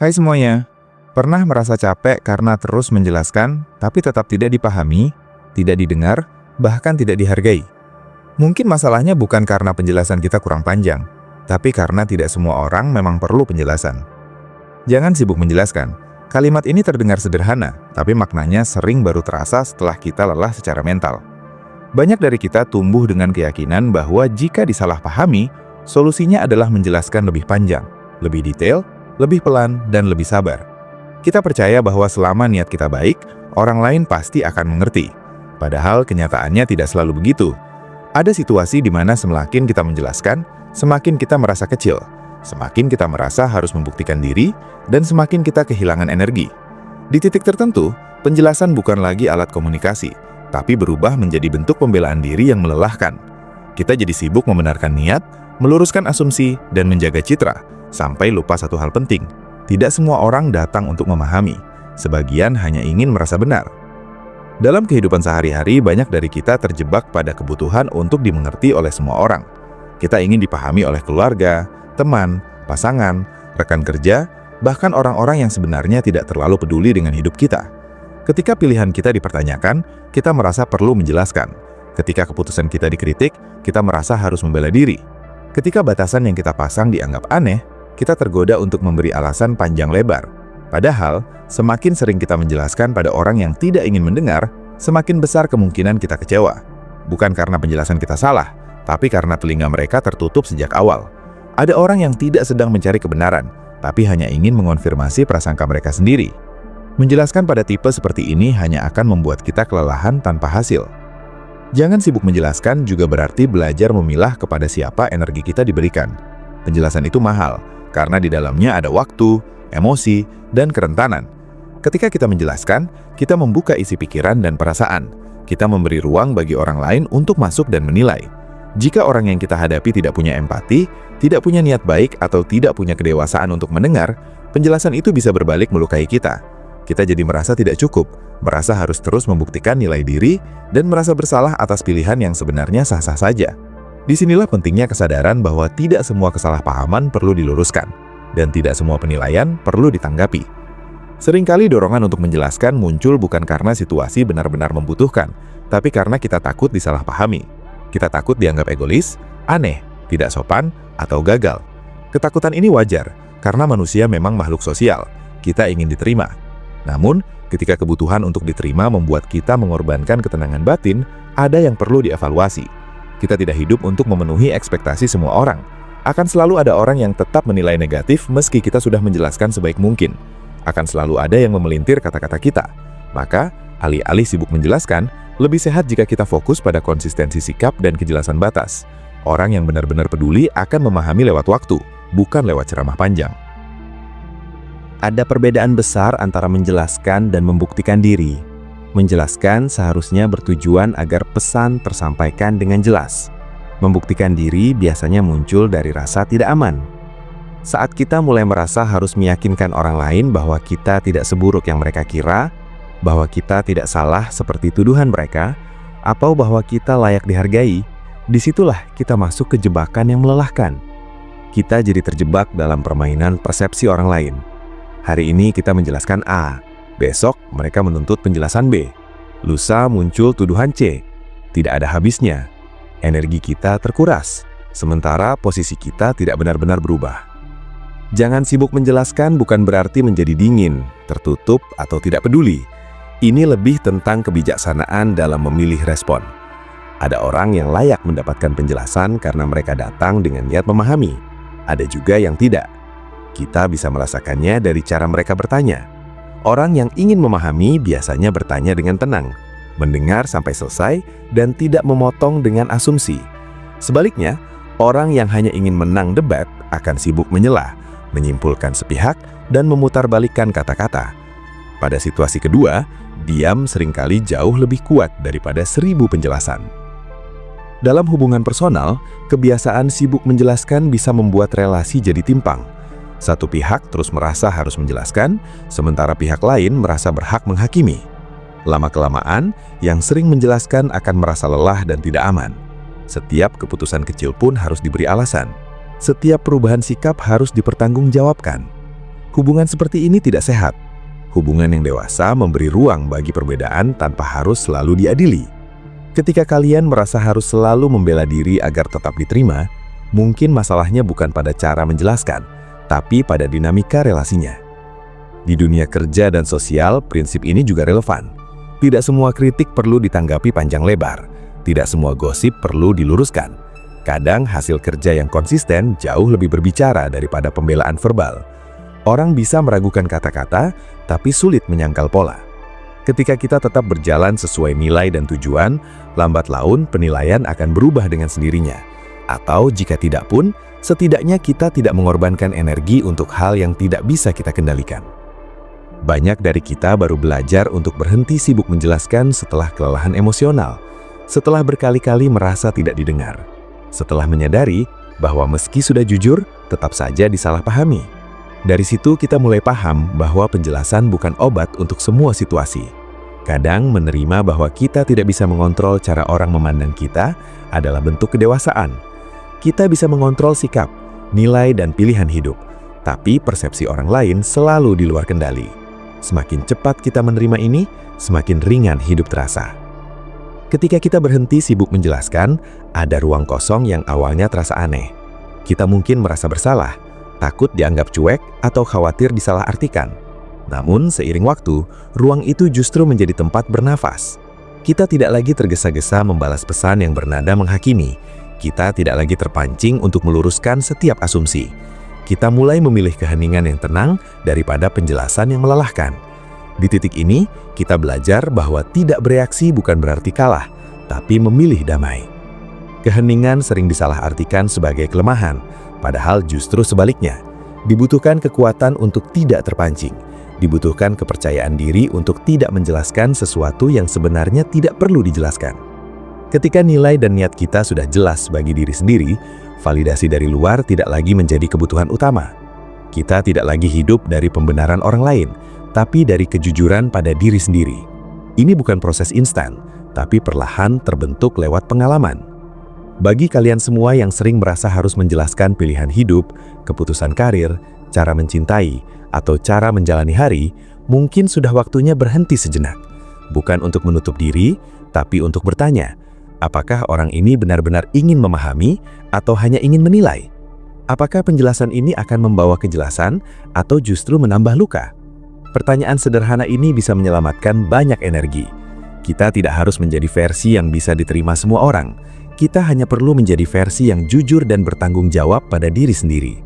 Hai semuanya, pernah merasa capek karena terus menjelaskan, tapi tetap tidak dipahami, tidak didengar, bahkan tidak dihargai? Mungkin masalahnya bukan karena penjelasan kita kurang panjang, tapi karena tidak semua orang memang perlu penjelasan. Jangan sibuk menjelaskan. Kalimat ini terdengar sederhana, tapi maknanya sering baru terasa setelah kita lelah secara mental. Banyak dari kita tumbuh dengan keyakinan bahwa jika disalahpahami, solusinya adalah menjelaskan lebih panjang, lebih detail, lebih pelan, dan lebih sabar. Kita percaya bahwa selama niat kita baik, orang lain pasti akan mengerti. Padahal kenyataannya tidak selalu begitu. Ada situasi di mana semakin kita menjelaskan, semakin kita merasa kecil, semakin kita merasa harus membuktikan diri, dan semakin kita kehilangan energi. Di titik tertentu, penjelasan bukan lagi alat komunikasi, tapi berubah menjadi bentuk pembelaan diri yang melelahkan. Kita jadi sibuk membenarkan niat, meluruskan asumsi, dan menjaga citra, sampai lupa satu hal penting. Tidak semua orang datang untuk memahami. Sebagian hanya ingin merasa benar. Dalam kehidupan sehari-hari, banyak dari kita terjebak pada kebutuhan untuk dimengerti oleh semua orang. Kita ingin dipahami oleh keluarga, teman, pasangan, rekan kerja, bahkan orang-orang yang sebenarnya tidak terlalu peduli dengan hidup kita. Ketika pilihan kita dipertanyakan, kita merasa perlu menjelaskan. Ketika keputusan kita dikritik, kita merasa harus membela diri. Ketika batasan yang kita pasang dianggap aneh, kita tergoda untuk memberi alasan panjang lebar. Padahal, semakin sering kita menjelaskan pada orang yang tidak ingin mendengar, semakin besar kemungkinan kita kecewa. Bukan karena penjelasan kita salah, tapi karena telinga mereka tertutup sejak awal. Ada orang yang tidak sedang mencari kebenaran, tapi hanya ingin mengonfirmasi prasangka mereka sendiri. Menjelaskan pada tipe seperti ini hanya akan membuat kita kelelahan tanpa hasil. Jangan sibuk menjelaskan juga berarti belajar memilah kepada siapa energi kita diberikan. Penjelasan itu mahal, karena di dalamnya ada waktu, emosi, dan kerentanan. Ketika kita menjelaskan, kita membuka isi pikiran dan perasaan. Kita memberi ruang bagi orang lain untuk masuk dan menilai. Jika orang yang kita hadapi tidak punya empati, tidak punya niat baik, atau tidak punya kedewasaan untuk mendengar, penjelasan itu bisa berbalik melukai kita. Kita jadi merasa tidak cukup, merasa harus terus membuktikan nilai diri, dan merasa bersalah atas pilihan yang sebenarnya sah-sah saja. Disinilah pentingnya kesadaran bahwa tidak semua kesalahpahaman perlu diluruskan, dan tidak semua penilaian perlu ditanggapi. Seringkali dorongan untuk menjelaskan muncul bukan karena situasi benar-benar membutuhkan, tapi karena kita takut disalahpahami. Kita takut dianggap egois, aneh, tidak sopan, atau gagal. Ketakutan ini wajar, karena manusia memang makhluk sosial. Kita ingin diterima. Namun, ketika kebutuhan untuk diterima membuat kita mengorbankan ketenangan batin, ada yang perlu dievaluasi. Kita tidak hidup untuk memenuhi ekspektasi semua orang. Akan selalu ada orang yang tetap menilai negatif meski kita sudah menjelaskan sebaik mungkin. Akan selalu ada yang memelintir kata-kata kita. Maka, alih-alih sibuk menjelaskan, lebih sehat jika kita fokus pada konsistensi sikap dan kejelasan batas. Orang yang benar-benar peduli akan memahami lewat waktu, bukan lewat ceramah panjang. Ada perbedaan besar antara menjelaskan dan membuktikan diri. Menjelaskan seharusnya bertujuan agar pesan tersampaikan dengan jelas. Membuktikan diri biasanya muncul dari rasa tidak aman. Saat kita mulai merasa harus meyakinkan orang lain bahwa kita tidak seburuk yang mereka kira, bahwa kita tidak salah seperti tuduhan mereka, atau bahwa kita layak dihargai, disitulah kita masuk ke jebakan yang melelahkan. Kita jadi terjebak dalam permainan persepsi orang lain. Hari ini kita menjelaskan A, besok mereka menuntut penjelasan B. Lusa muncul tuduhan C. Tidak ada habisnya. Energi kita terkuras, sementara posisi kita tidak benar-benar berubah. Jangan sibuk menjelaskan bukan berarti menjadi dingin, tertutup, atau tidak peduli. Ini lebih tentang kebijaksanaan dalam memilih respon. Ada orang yang layak mendapatkan penjelasan karena mereka datang dengan niat memahami. Ada juga yang tidak. Kita bisa merasakannya dari cara mereka bertanya. Orang yang ingin memahami biasanya bertanya dengan tenang, mendengar sampai selesai, dan tidak memotong dengan asumsi. Sebaliknya, orang yang hanya ingin menang debat akan sibuk menyela, menyimpulkan sepihak, dan memutarbalikkan kata-kata. Pada situasi kedua, diam seringkali jauh lebih kuat daripada 1000 penjelasan. Dalam hubungan personal, kebiasaan sibuk menjelaskan bisa membuat relasi jadi timpang. Satu pihak terus merasa harus menjelaskan, sementara pihak lain merasa berhak menghakimi. Lama-kelamaan, yang sering menjelaskan akan merasa lelah dan tidak aman. Setiap keputusan kecil pun harus diberi alasan. Setiap perubahan sikap harus dipertanggungjawabkan. Hubungan seperti ini tidak sehat. Hubungan yang dewasa memberi ruang bagi perbedaan tanpa harus selalu diadili. Ketika kalian merasa harus selalu membela diri agar tetap diterima, mungkin masalahnya bukan pada cara menjelaskan, tapi pada dinamika relasinya. Di dunia kerja dan sosial, prinsip ini juga relevan. Tidak semua kritik perlu ditanggapi panjang lebar. Tidak semua gosip perlu diluruskan. Kadang hasil kerja yang konsisten jauh lebih berbicara daripada pembelaan verbal. Orang bisa meragukan kata-kata, tapi sulit menyangkal pola. Ketika kita tetap berjalan sesuai nilai dan tujuan, lambat laun penilaian akan berubah dengan sendirinya. Atau jika tidak pun, setidaknya kita tidak mengorbankan energi untuk hal yang tidak bisa kita kendalikan. Banyak dari kita baru belajar untuk berhenti sibuk menjelaskan setelah kelelahan emosional, setelah berkali-kali merasa tidak didengar, setelah menyadari bahwa meski sudah jujur, tetap saja disalahpahami. Dari situ kita mulai paham bahwa penjelasan bukan obat untuk semua situasi. Kadang menerima bahwa kita tidak bisa mengontrol cara orang memandang kita adalah bentuk kedewasaan. Kita bisa mengontrol sikap, nilai, dan pilihan hidup, tapi persepsi orang lain selalu di luar kendali. Semakin cepat kita menerima ini, semakin ringan hidup terasa. Ketika kita berhenti sibuk menjelaskan, ada ruang kosong yang awalnya terasa aneh. Kita mungkin merasa bersalah, takut dianggap cuek, atau khawatir disalahartikan. Namun, seiring waktu, ruang itu justru menjadi tempat bernafas. Kita tidak lagi tergesa-gesa membalas pesan yang bernada menghakimi. Kita tidak lagi terpancing untuk meluruskan setiap asumsi. Kita mulai memilih keheningan yang tenang daripada penjelasan yang melelahkan. Di titik ini, kita belajar bahwa tidak bereaksi bukan berarti kalah, tapi memilih damai. Keheningan sering disalahartikan sebagai kelemahan, padahal justru sebaliknya. Dibutuhkan kekuatan untuk tidak terpancing. Dibutuhkan kepercayaan diri untuk tidak menjelaskan sesuatu yang sebenarnya tidak perlu dijelaskan. Ketika nilai dan niat kita sudah jelas bagi diri sendiri, validasi dari luar tidak lagi menjadi kebutuhan utama. Kita tidak lagi hidup dari pembenaran orang lain, tapi dari kejujuran pada diri sendiri. Ini bukan proses instan, tapi perlahan terbentuk lewat pengalaman. Bagi kalian semua yang sering merasa harus menjelaskan pilihan hidup, keputusan karir, cara mencintai, atau cara menjalani hari, mungkin sudah waktunya berhenti sejenak. Bukan untuk menutup diri, tapi untuk bertanya, apakah orang ini benar-benar ingin memahami atau hanya ingin menilai? Apakah penjelasan ini akan membawa kejelasan atau justru menambah luka? Pertanyaan sederhana ini bisa menyelamatkan banyak energi. Kita tidak harus menjadi versi yang bisa diterima semua orang. Kita hanya perlu menjadi versi yang jujur dan bertanggung jawab pada diri sendiri.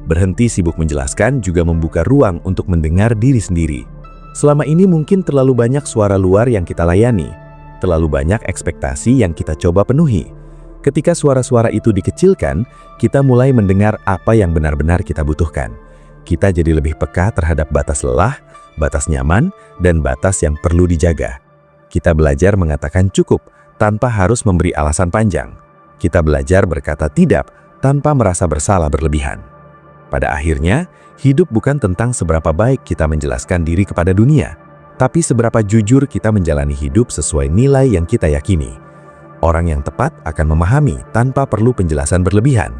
Berhenti sibuk menjelaskan juga membuka ruang untuk mendengar diri sendiri. Selama ini mungkin terlalu banyak suara luar yang kita layani. Terlalu banyak ekspektasi yang kita coba penuhi. Ketika suara-suara itu dikecilkan, kita mulai mendengar apa yang benar-benar kita butuhkan. Kita jadi lebih peka terhadap batas lelah, batas nyaman, dan batas yang perlu dijaga. Kita belajar mengatakan cukup tanpa harus memberi alasan panjang. Kita belajar berkata tidak tanpa merasa bersalah berlebihan. Pada akhirnya, hidup bukan tentang seberapa baik kita menjelaskan diri kepada dunia, tapi seberapa jujur kita menjalani hidup sesuai nilai yang kita yakini. Orang yang tepat akan memahami tanpa perlu penjelasan berlebihan.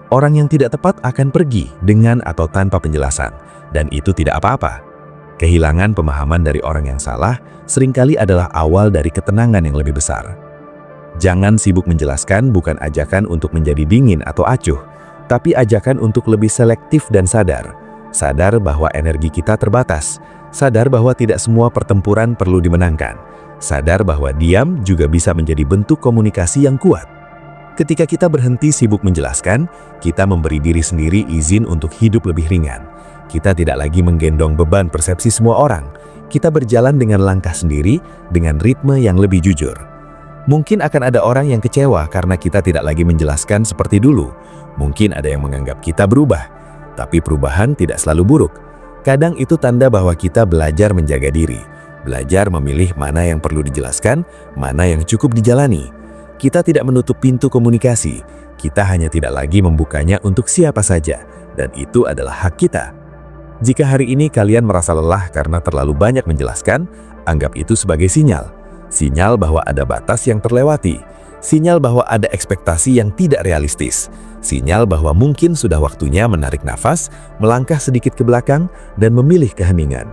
Orang yang tidak tepat akan pergi dengan atau tanpa penjelasan, dan itu tidak apa-apa. Kehilangan pemahaman dari orang yang salah seringkali adalah awal dari ketenangan yang lebih besar. Jangan sibuk menjelaskan bukan ajakan untuk menjadi dingin atau acuh, tapi ajakan untuk lebih selektif dan sadar. Sadar bahwa energi kita terbatas, sadar bahwa tidak semua pertempuran perlu dimenangkan. Sadar bahwa diam juga bisa menjadi bentuk komunikasi yang kuat. Ketika kita berhenti sibuk menjelaskan, kita memberi diri sendiri izin untuk hidup lebih ringan. Kita tidak lagi menggendong beban persepsi semua orang. Kita berjalan dengan langkah sendiri, dengan ritme yang lebih jujur. Mungkin akan ada orang yang kecewa karena kita tidak lagi menjelaskan seperti dulu. Mungkin ada yang menganggap kita berubah. Tapi perubahan tidak selalu buruk. Kadang itu tanda bahwa kita belajar menjaga diri. Belajar memilih mana yang perlu dijelaskan, mana yang cukup dijalani. Kita tidak menutup pintu komunikasi, kita hanya tidak lagi membukanya untuk siapa saja, dan itu adalah hak kita. Jika hari ini kalian merasa lelah karena terlalu banyak menjelaskan, anggap itu sebagai sinyal. Sinyal bahwa ada batas yang terlewati. Sinyal bahwa ada ekspektasi yang tidak realistis. Sinyal bahwa mungkin sudah waktunya menarik nafas, melangkah sedikit ke belakang, dan memilih keheningan.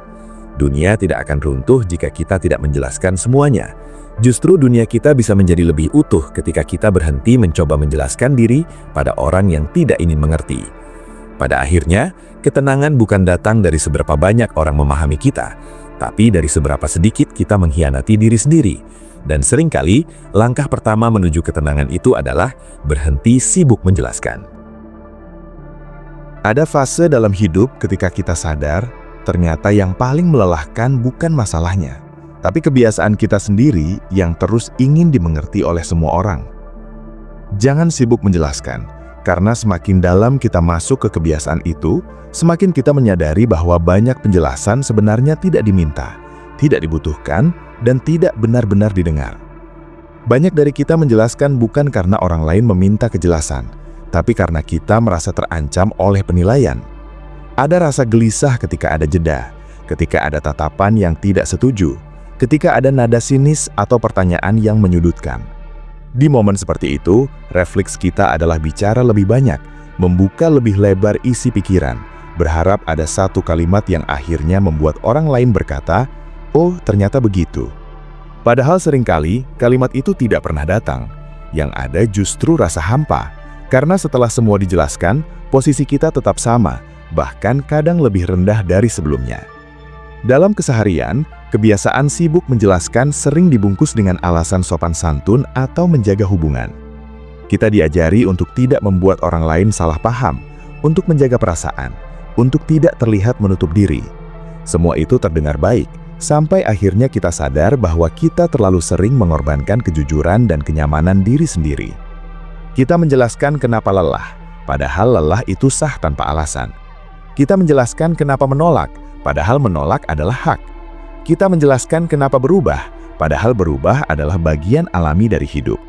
Dunia tidak akan runtuh jika kita tidak menjelaskan semuanya. Justru dunia kita bisa menjadi lebih utuh ketika kita berhenti mencoba menjelaskan diri pada orang yang tidak ingin mengerti. Pada akhirnya, ketenangan bukan datang dari seberapa banyak orang memahami kita, tapi dari seberapa sedikit kita mengkhianati diri sendiri. Dan seringkali, langkah pertama menuju ketenangan itu adalah berhenti sibuk menjelaskan. Ada fase dalam hidup ketika kita sadar, ternyata yang paling melelahkan bukan masalahnya, tapi kebiasaan kita sendiri yang terus ingin dimengerti oleh semua orang. Jangan sibuk menjelaskan, karena semakin dalam kita masuk ke kebiasaan itu, semakin kita menyadari bahwa banyak penjelasan sebenarnya tidak diminta, tidak dibutuhkan, dan tidak benar-benar didengar. Banyak dari kita menjelaskan bukan karena orang lain meminta kejelasan, tapi karena kita merasa terancam oleh penilaian. Ada rasa gelisah ketika ada jeda, ketika ada tatapan yang tidak setuju, ketika ada nada sinis atau pertanyaan yang menyudutkan. Di momen seperti itu, refleks kita adalah bicara lebih banyak, membuka lebih lebar isi pikiran, berharap ada satu kalimat yang akhirnya membuat orang lain berkata, "Oh, ternyata begitu." Padahal seringkali kalimat itu tidak pernah datang. Yang ada justru rasa hampa, karena setelah semua dijelaskan, posisi kita tetap sama, bahkan kadang lebih rendah dari sebelumnya. Dalam keseharian, kebiasaan sibuk menjelaskan sering dibungkus dengan alasan sopan santun atau menjaga hubungan. Kita diajari untuk tidak membuat orang lain salah paham, untuk menjaga perasaan, untuk tidak terlihat menutup diri. Semua itu terdengar baik, sampai akhirnya kita sadar bahwa kita terlalu sering mengorbankan kejujuran dan kenyamanan diri sendiri. Kita menjelaskan kenapa lelah, padahal lelah itu sah tanpa alasan. Kita menjelaskan kenapa menolak, padahal menolak adalah hak. Kita menjelaskan kenapa berubah, padahal berubah adalah bagian alami dari hidup.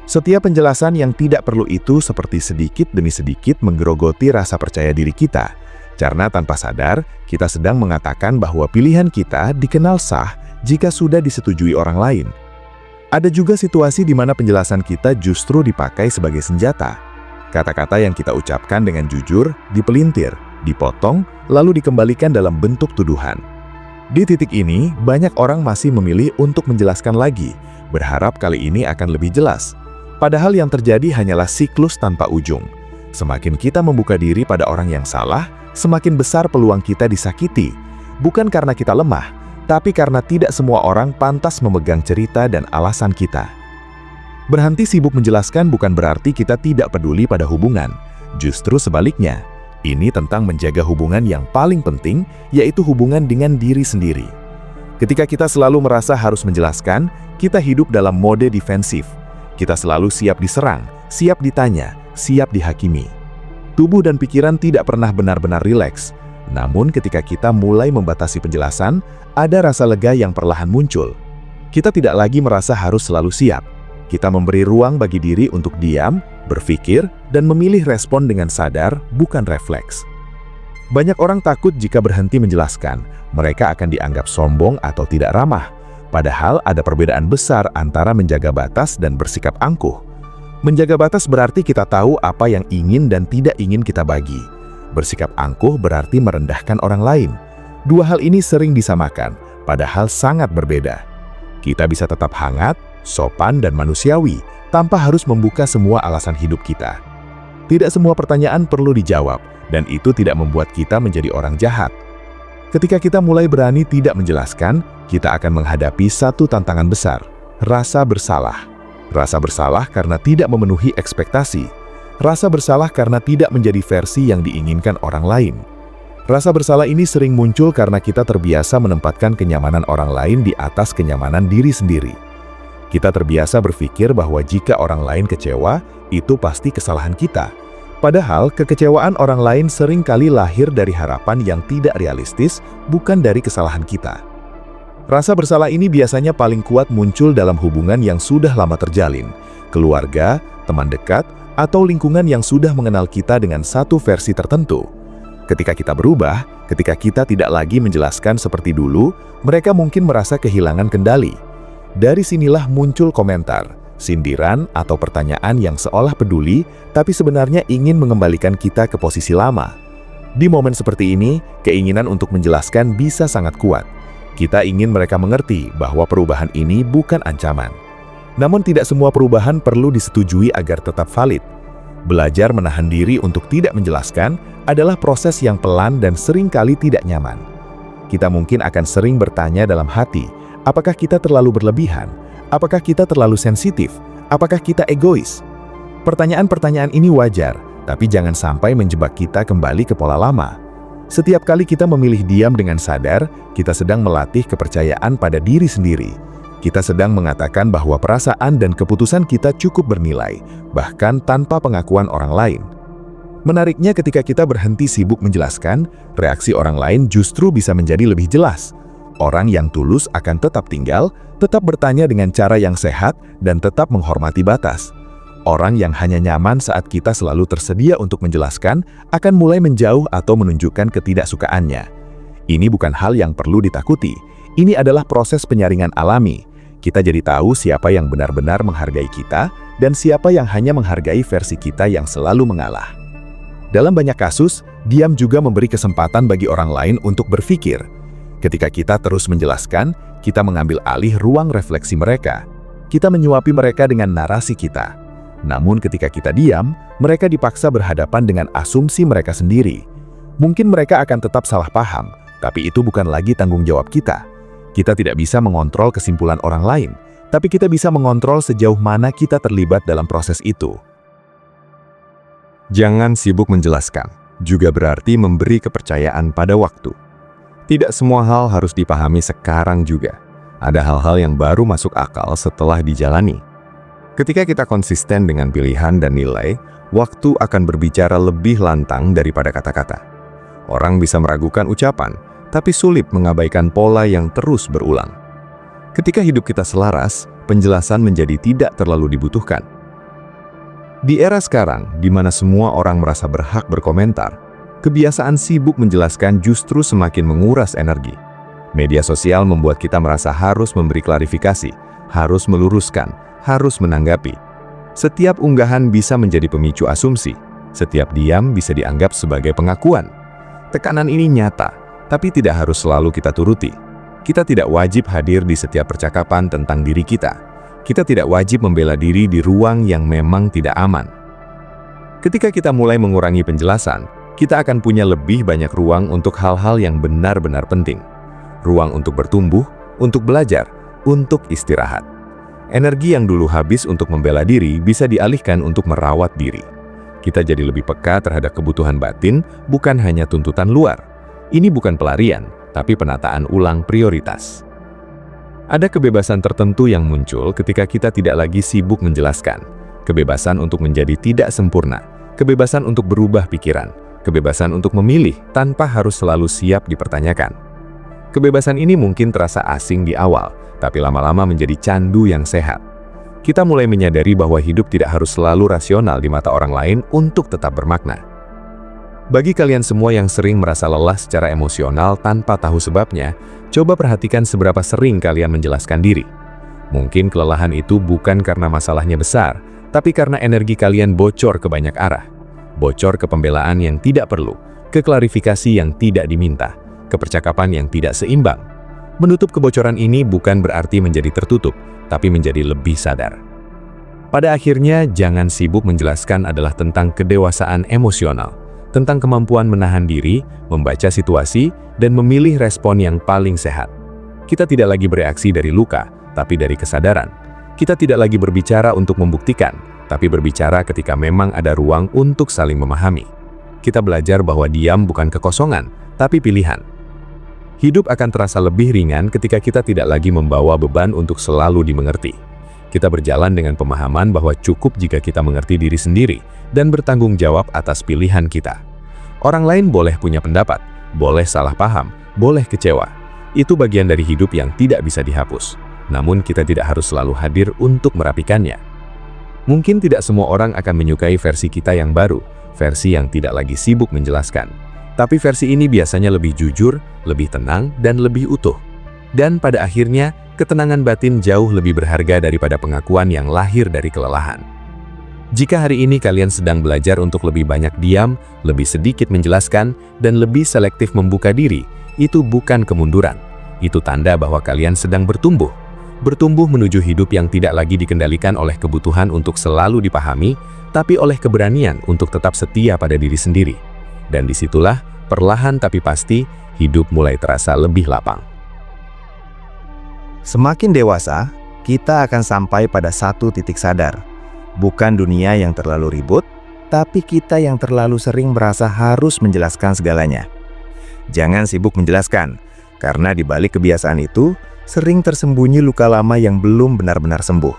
Setiap penjelasan yang tidak perlu itu seperti sedikit demi sedikit menggerogoti rasa percaya diri kita, karena tanpa sadar, kita sedang mengatakan bahwa pilihan kita dikenal sah jika sudah disetujui orang lain. Ada juga situasi di mana penjelasan kita justru dipakai sebagai senjata. Kata-kata yang kita ucapkan dengan jujur, dipelintir, dipotong, lalu dikembalikan dalam bentuk tuduhan. Di titik ini, banyak orang masih memilih untuk menjelaskan lagi, berharap kali ini akan lebih jelas. Padahal yang terjadi hanyalah siklus tanpa ujung. Semakin kita membuka diri pada orang yang salah, semakin besar peluang kita disakiti. Bukan karena kita lemah, tapi karena tidak semua orang pantas memegang cerita dan alasan kita. Berhenti sibuk menjelaskan bukan berarti kita tidak peduli pada hubungan. Justru sebaliknya. Ini tentang menjaga hubungan yang paling penting, yaitu hubungan dengan diri sendiri. Ketika kita selalu merasa harus menjelaskan, kita hidup dalam mode defensif. Kita selalu siap diserang, siap ditanya, siap dihakimi. Tubuh dan pikiran tidak pernah benar-benar rileks. Namun ketika kita mulai membatasi penjelasan, ada rasa lega yang perlahan muncul. Kita tidak lagi merasa harus selalu siap. Kita memberi ruang bagi diri untuk diam, berpikir, dan memilih respon dengan sadar, bukan refleks. Banyak orang takut jika berhenti menjelaskan, mereka akan dianggap sombong atau tidak ramah. Padahal ada perbedaan besar antara menjaga batas dan bersikap angkuh. Menjaga batas berarti kita tahu apa yang ingin dan tidak ingin kita bagi. Bersikap angkuh berarti merendahkan orang lain. Dua hal ini sering disamakan, padahal sangat berbeda. Kita bisa tetap hangat, sopan, dan manusiawi, tanpa harus membuka semua alasan hidup kita. Tidak semua pertanyaan perlu dijawab, dan itu tidak membuat kita menjadi orang jahat. Ketika kita mulai berani tidak menjelaskan, kita akan menghadapi satu tantangan besar, rasa bersalah. Rasa bersalah karena tidak memenuhi ekspektasi. Rasa bersalah karena tidak menjadi versi yang diinginkan orang lain. Rasa bersalah ini sering muncul karena kita terbiasa menempatkan kenyamanan orang lain di atas kenyamanan diri sendiri. Kita terbiasa berpikir bahwa jika orang lain kecewa, itu pasti kesalahan kita. Padahal, kekecewaan orang lain sering kali lahir dari harapan yang tidak realistis, bukan dari kesalahan kita. Rasa bersalah ini biasanya paling kuat muncul dalam hubungan yang sudah lama terjalin, keluarga, teman dekat, atau lingkungan yang sudah mengenal kita dengan satu versi tertentu. Ketika kita berubah, ketika kita tidak lagi menjelaskan seperti dulu, mereka mungkin merasa kehilangan kendali. Dari sinilah muncul komentar, sindiran, atau pertanyaan yang seolah peduli, tapi sebenarnya ingin mengembalikan kita ke posisi lama. Di momen seperti ini, keinginan untuk menjelaskan bisa sangat kuat. Kita ingin mereka mengerti bahwa perubahan ini bukan ancaman. Namun tidak semua perubahan perlu disetujui agar tetap valid. Belajar menahan diri untuk tidak menjelaskan adalah proses yang pelan dan seringkali tidak nyaman. Kita mungkin akan sering bertanya dalam hati, apakah kita terlalu berlebihan? Apakah kita terlalu sensitif? Apakah kita egois? Pertanyaan-pertanyaan ini wajar, tapi jangan sampai menjebak kita kembali ke pola lama. Setiap kali kita memilih diam dengan sadar, kita sedang melatih kepercayaan pada diri sendiri. Kita sedang mengatakan bahwa perasaan dan keputusan kita cukup bernilai, bahkan tanpa pengakuan orang lain. Menariknya, ketika kita berhenti sibuk menjelaskan, reaksi orang lain justru bisa menjadi lebih jelas. Orang yang tulus akan tetap tinggal, tetap bertanya dengan cara yang sehat, dan tetap menghormati batas. Orang yang hanya nyaman saat kita selalu tersedia untuk menjelaskan akan mulai menjauh atau menunjukkan ketidaksukaannya. Ini bukan hal yang perlu ditakuti. Ini adalah proses penyaringan alami. Kita jadi tahu siapa yang benar-benar menghargai kita dan siapa yang hanya menghargai versi kita yang selalu mengalah. Dalam banyak kasus, diam juga memberi kesempatan bagi orang lain untuk berpikir. Ketika kita terus menjelaskan, kita mengambil alih ruang refleksi mereka. Kita menyuapi mereka dengan narasi kita. Namun ketika kita diam, mereka dipaksa berhadapan dengan asumsi mereka sendiri. Mungkin mereka akan tetap salah paham, tapi itu bukan lagi tanggung jawab kita. Kita tidak bisa mengontrol kesimpulan orang lain, tapi kita bisa mengontrol sejauh mana kita terlibat dalam proses itu. Jangan sibuk menjelaskan, juga berarti memberi kepercayaan pada waktu. Tidak semua hal harus dipahami sekarang juga. Ada hal-hal yang baru masuk akal setelah dijalani. Ketika kita konsisten dengan pilihan dan nilai, waktu akan berbicara lebih lantang daripada kata-kata. Orang bisa meragukan ucapan, tapi sulit mengabaikan pola yang terus berulang. Ketika hidup kita selaras, penjelasan menjadi tidak terlalu dibutuhkan. Di era sekarang, di mana semua orang merasa berhak berkomentar, kebiasaan sibuk menjelaskan justru semakin menguras energi. Media sosial membuat kita merasa harus memberi klarifikasi, harus meluruskan, harus menanggapi. Setiap unggahan bisa menjadi pemicu asumsi, setiap diam bisa dianggap sebagai pengakuan. Tekanan ini nyata, tapi tidak harus selalu kita turuti. Kita tidak wajib hadir di setiap percakapan tentang diri kita. Kita tidak wajib membela diri di ruang yang memang tidak aman. Ketika kita mulai mengurangi penjelasan, kita akan punya lebih banyak ruang untuk hal-hal yang benar-benar penting. Ruang untuk bertumbuh, untuk belajar, untuk istirahat. Energi yang dulu habis untuk membela diri bisa dialihkan untuk merawat diri. Kita jadi lebih peka terhadap kebutuhan batin, bukan hanya tuntutan luar. Ini bukan pelarian, tapi penataan ulang prioritas. Ada kebebasan tertentu yang muncul ketika kita tidak lagi sibuk menjelaskan. Kebebasan untuk menjadi tidak sempurna, kebebasan untuk berubah pikiran, kebebasan untuk memilih tanpa harus selalu siap dipertanyakan. Kebebasan ini mungkin terasa asing di awal, tapi lama-lama menjadi candu yang sehat. Kita mulai menyadari bahwa hidup tidak harus selalu rasional di mata orang lain untuk tetap bermakna. Bagi kalian semua yang sering merasa lelah secara emosional tanpa tahu sebabnya, coba perhatikan seberapa sering kalian menjelaskan diri. Mungkin kelelahan itu bukan karena masalahnya besar, tapi karena energi kalian bocor ke banyak arah. Bocor ke pembelaan yang tidak perlu, ke klarifikasi yang tidak diminta, ke percakapan yang tidak seimbang. Menutup kebocoran ini bukan berarti menjadi tertutup, tapi menjadi lebih sadar. Pada akhirnya, jangan sibuk menjelaskan adalah tentang kedewasaan emosional, tentang kemampuan menahan diri, membaca situasi, dan memilih respon yang paling sehat. Kita tidak lagi bereaksi dari luka, tapi dari kesadaran. Kita tidak lagi berbicara untuk membuktikan, tapi berbicara ketika memang ada ruang untuk saling memahami. Kita belajar bahwa diam bukan kekosongan, tapi pilihan. Hidup akan terasa lebih ringan ketika kita tidak lagi membawa beban untuk selalu dimengerti. Kita berjalan dengan pemahaman bahwa cukup jika kita mengerti diri sendiri dan bertanggung jawab atas pilihan kita. Orang lain boleh punya pendapat, boleh salah paham, boleh kecewa. Itu bagian dari hidup yang tidak bisa dihapus. Namun kita tidak harus selalu hadir untuk merapikannya. Mungkin tidak semua orang akan menyukai versi kita yang baru, versi yang tidak lagi sibuk menjelaskan. Tapi versi ini biasanya lebih jujur, lebih tenang, dan lebih utuh. Dan pada akhirnya, ketenangan batin jauh lebih berharga daripada pengakuan yang lahir dari kelelahan. Jika hari ini kalian sedang belajar untuk lebih banyak diam, lebih sedikit menjelaskan, dan lebih selektif membuka diri, itu bukan kemunduran. Itu tanda bahwa kalian sedang bertumbuh. Bertumbuh menuju hidup yang tidak lagi dikendalikan oleh kebutuhan untuk selalu dipahami, tapi oleh keberanian untuk tetap setia pada diri sendiri. Dan disitulah, perlahan tapi pasti, hidup mulai terasa lebih lapang. Semakin dewasa, kita akan sampai pada satu titik sadar. Bukan dunia yang terlalu ribut, tapi kita yang terlalu sering merasa harus menjelaskan segalanya. Jangan sibuk menjelaskan, karena di balik kebiasaan itu, sering tersembunyi luka lama yang belum benar-benar sembuh.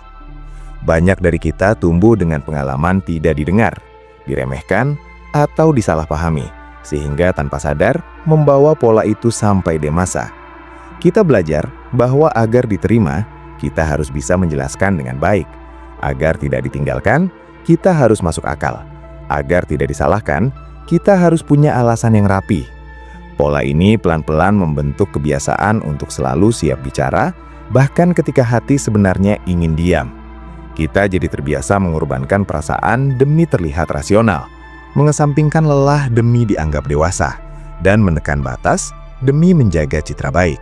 Banyak dari kita tumbuh dengan pengalaman tidak didengar, diremehkan, atau disalahpahami, sehingga tanpa sadar membawa pola itu sampai dewasa. Kita belajar bahwa agar diterima, kita harus bisa menjelaskan dengan baik. Agar tidak ditinggalkan, kita harus masuk akal. Agar tidak disalahkan, kita harus punya alasan yang rapi. Pola ini pelan-pelan membentuk kebiasaan untuk selalu siap bicara, bahkan ketika hati sebenarnya ingin diam. Kita jadi terbiasa mengorbankan perasaan demi terlihat rasional, mengesampingkan lelah demi dianggap dewasa, dan menekan batas demi menjaga citra baik.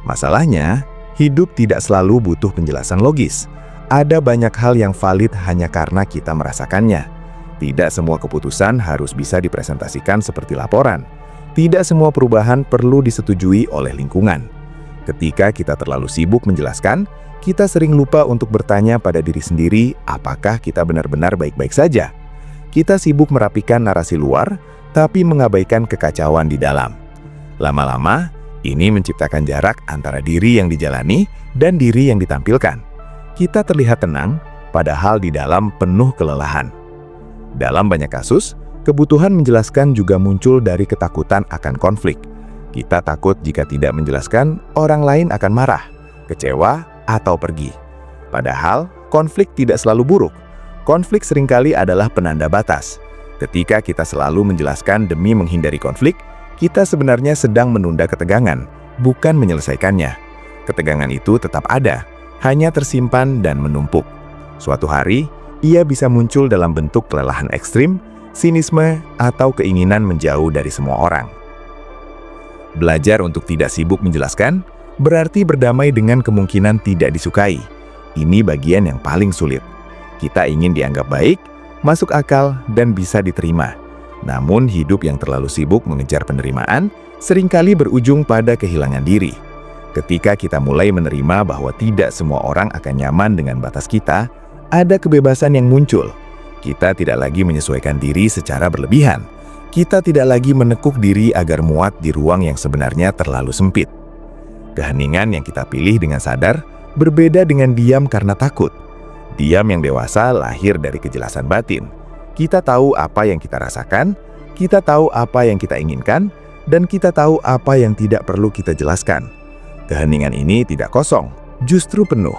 Masalahnya, hidup tidak selalu butuh penjelasan logis. Ada banyak hal yang valid hanya karena kita merasakannya. Tidak semua keputusan harus bisa dipresentasikan seperti laporan. Tidak semua perubahan perlu disetujui oleh lingkungan. Ketika kita terlalu sibuk menjelaskan, kita sering lupa untuk bertanya pada diri sendiri apakah kita benar-benar baik-baik saja. Kita sibuk merapikan narasi luar, tapi mengabaikan kekacauan di dalam. Lama-lama, ini menciptakan jarak antara diri yang dijalani dan diri yang ditampilkan. Kita terlihat tenang, padahal di dalam penuh kelelahan. Dalam banyak kasus, kebutuhan menjelaskan juga muncul dari ketakutan akan konflik. Kita takut jika tidak menjelaskan, orang lain akan marah, kecewa, atau pergi. Padahal, konflik tidak selalu buruk. Konflik seringkali adalah penanda batas. Ketika kita selalu menjelaskan demi menghindari konflik, kita sebenarnya sedang menunda ketegangan, bukan menyelesaikannya. Ketegangan itu tetap ada, hanya tersimpan dan menumpuk. Suatu hari, ia bisa muncul dalam bentuk kelelahan ekstrim, sinisme, atau keinginan menjauh dari semua orang. Belajar untuk tidak sibuk menjelaskan, berarti berdamai dengan kemungkinan tidak disukai. Ini bagian yang paling sulit. Kita ingin dianggap baik, masuk akal, dan bisa diterima. Namun hidup yang terlalu sibuk mengejar penerimaan seringkali berujung pada kehilangan diri. Ketika kita mulai menerima bahwa tidak semua orang akan nyaman dengan batas kita, ada kebebasan yang muncul. Kita tidak lagi menyesuaikan diri secara berlebihan. Kita tidak lagi menekuk diri agar muat di ruang yang sebenarnya terlalu sempit. Keheningan yang kita pilih dengan sadar berbeda dengan diam karena takut. Diam yang dewasa lahir dari kejelasan batin. Kita tahu apa yang kita rasakan, kita tahu apa yang kita inginkan, dan kita tahu apa yang tidak perlu kita jelaskan. Keheningan ini tidak kosong, justru penuh.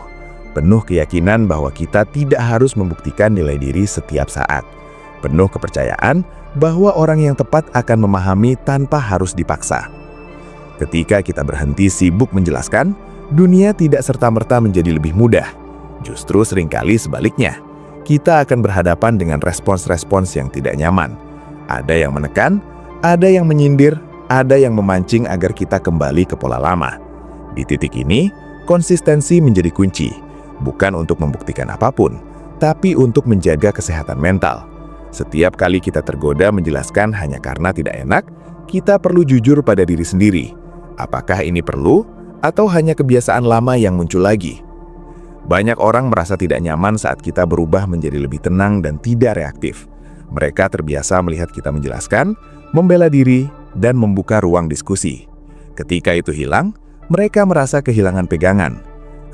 Penuh keyakinan bahwa kita tidak harus membuktikan nilai diri setiap saat. Penuh kepercayaan bahwa orang yang tepat akan memahami tanpa harus dipaksa. Ketika kita berhenti sibuk menjelaskan, dunia tidak serta-merta menjadi lebih mudah. Justru seringkali sebaliknya. Kita akan berhadapan dengan respons-respons yang tidak nyaman. Ada yang menekan, ada yang menyindir, ada yang memancing agar kita kembali ke pola lama. Di titik ini, konsistensi menjadi kunci, bukan untuk membuktikan apapun, tapi untuk menjaga kesehatan mental. Setiap kali kita tergoda menjelaskan hanya karena tidak enak, kita perlu jujur pada diri sendiri. Apakah ini perlu, atau hanya kebiasaan lama yang muncul lagi? Banyak orang merasa tidak nyaman saat kita berubah menjadi lebih tenang dan tidak reaktif. Mereka terbiasa melihat kita menjelaskan, membela diri, dan membuka ruang diskusi. Ketika itu hilang, mereka merasa kehilangan pegangan.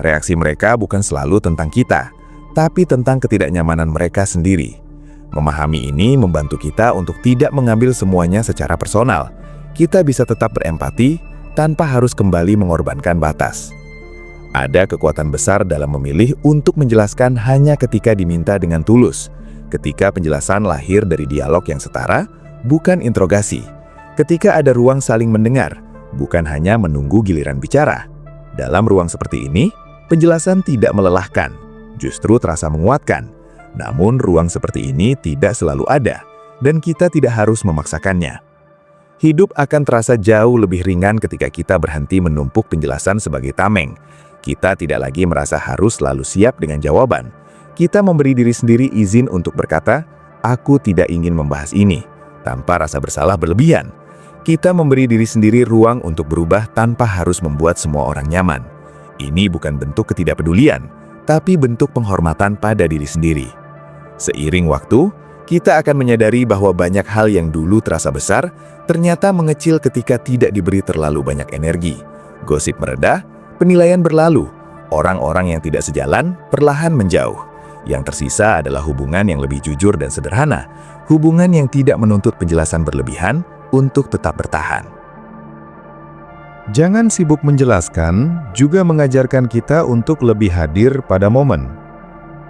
Reaksi mereka bukan selalu tentang kita, tapi tentang ketidaknyamanan mereka sendiri. Memahami ini membantu kita untuk tidak mengambil semuanya secara personal. Kita bisa tetap berempati tanpa harus kembali mengorbankan batas. Ada kekuatan besar dalam memilih untuk menjelaskan hanya ketika diminta dengan tulus, ketika penjelasan lahir dari dialog yang setara, bukan interogasi, ketika ada ruang saling mendengar, bukan hanya menunggu giliran bicara. Dalam ruang seperti ini, penjelasan tidak melelahkan, justru terasa menguatkan. Namun ruang seperti ini tidak selalu ada, dan kita tidak harus memaksakannya. Hidup akan terasa jauh lebih ringan ketika kita berhenti menumpuk penjelasan sebagai tameng. Kita tidak lagi merasa harus selalu siap dengan jawaban. Kita memberi diri sendiri izin untuk berkata, "Aku tidak ingin membahas ini," tanpa rasa bersalah berlebihan. Kita memberi diri sendiri ruang untuk berubah tanpa harus membuat semua orang nyaman. Ini bukan bentuk ketidakpedulian, tapi bentuk penghormatan pada diri sendiri. Seiring waktu, kita akan menyadari bahwa banyak hal yang dulu terasa besar, ternyata mengecil ketika tidak diberi terlalu banyak energi. Gosip meredah, penilaian berlalu, orang-orang yang tidak sejalan perlahan menjauh. Yang tersisa adalah hubungan yang lebih jujur dan sederhana, hubungan yang tidak menuntut penjelasan berlebihan untuk tetap bertahan. Jangan sibuk menjelaskan juga mengajarkan kita untuk lebih hadir pada momen.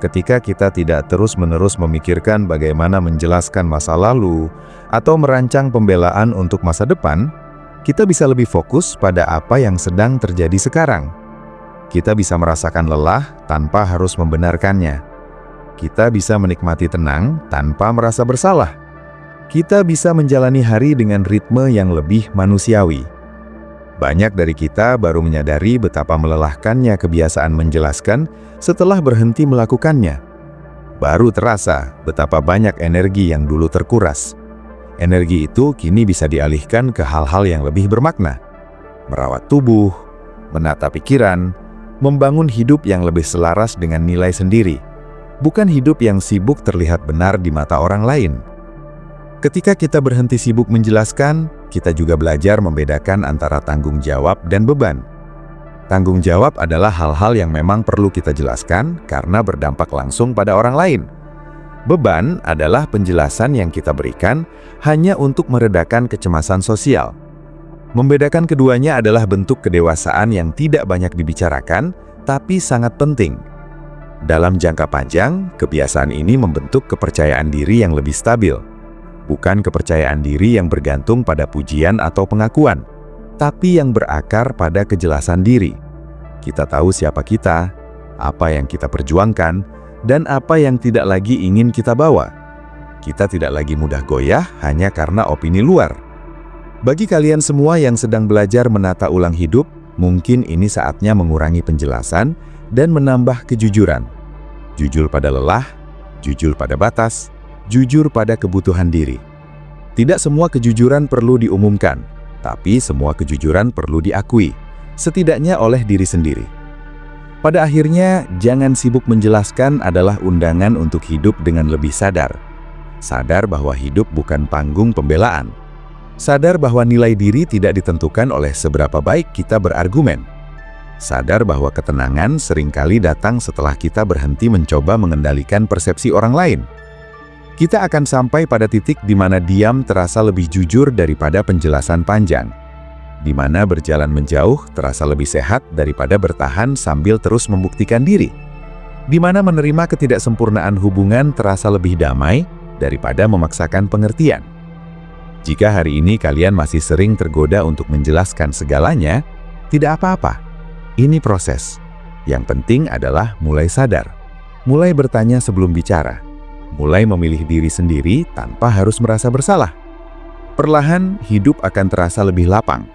Ketika kita tidak terus-menerus memikirkan bagaimana menjelaskan masa lalu atau merancang pembelaan untuk masa depan, kita bisa lebih fokus pada apa yang sedang terjadi sekarang. Kita bisa merasakan lelah tanpa harus membenarkannya. Kita bisa menikmati tenang tanpa merasa bersalah. Kita bisa menjalani hari dengan ritme yang lebih manusiawi. Banyak dari kita baru menyadari betapa melelahkannya kebiasaan menjelaskan setelah berhenti melakukannya. Baru terasa betapa banyak energi yang dulu terkuras. Energi itu kini bisa dialihkan ke hal-hal yang lebih bermakna. Merawat tubuh, menata pikiran, membangun hidup yang lebih selaras dengan nilai sendiri. Bukan hidup yang sibuk terlihat benar di mata orang lain. Ketika kita berhenti sibuk menjelaskan, kita juga belajar membedakan antara tanggung jawab dan beban. Tanggung jawab adalah hal-hal yang memang perlu kita jelaskan karena berdampak langsung pada orang lain. Beban adalah penjelasan yang kita berikan hanya untuk meredakan kecemasan sosial. Membedakan keduanya adalah bentuk kedewasaan yang tidak banyak dibicarakan, tapi sangat penting. Dalam jangka panjang, kebiasaan ini membentuk kepercayaan diri yang lebih stabil. Bukan kepercayaan diri yang bergantung pada pujian atau pengakuan, tapi yang berakar pada kejelasan diri. Kita tahu siapa kita, apa yang kita perjuangkan, dan apa yang tidak lagi ingin kita bawa. Kita tidak lagi mudah goyah hanya karena opini luar. Bagi kalian semua yang sedang belajar menata ulang hidup, mungkin ini saatnya mengurangi penjelasan dan menambah kejujuran. Jujur pada lelah, jujur pada batas, jujur pada kebutuhan diri. Tidak semua kejujuran perlu diumumkan, tapi semua kejujuran perlu diakui, setidaknya oleh diri sendiri. Pada akhirnya, jangan sibuk menjelaskan adalah undangan untuk hidup dengan lebih sadar. Sadar bahwa hidup bukan panggung pembelaan. Sadar bahwa nilai diri tidak ditentukan oleh seberapa baik kita berargumen. Sadar bahwa ketenangan seringkali datang setelah kita berhenti mencoba mengendalikan persepsi orang lain. Kita akan sampai pada titik di mana diam terasa lebih jujur daripada penjelasan panjang. Di mana berjalan menjauh terasa lebih sehat daripada bertahan sambil terus membuktikan diri. Di mana menerima ketidaksempurnaan hubungan terasa lebih damai daripada memaksakan pengertian. Jika hari ini kalian masih sering tergoda untuk menjelaskan segalanya, tidak apa-apa. Ini proses. Yang penting adalah mulai sadar. Mulai bertanya sebelum bicara. Mulai memilih diri sendiri tanpa harus merasa bersalah. Perlahan, hidup akan terasa lebih lapang.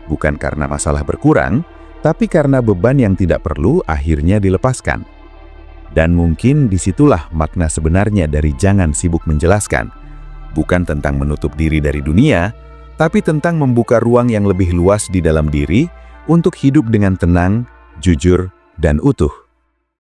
Bukan karena masalah berkurang, tapi karena beban yang tidak perlu akhirnya dilepaskan. Dan mungkin disitulah makna sebenarnya dari jangan sibuk menjelaskan. Bukan tentang menutup diri dari dunia, tapi tentang membuka ruang yang lebih luas di dalam diri untuk hidup dengan tenang, jujur, dan utuh.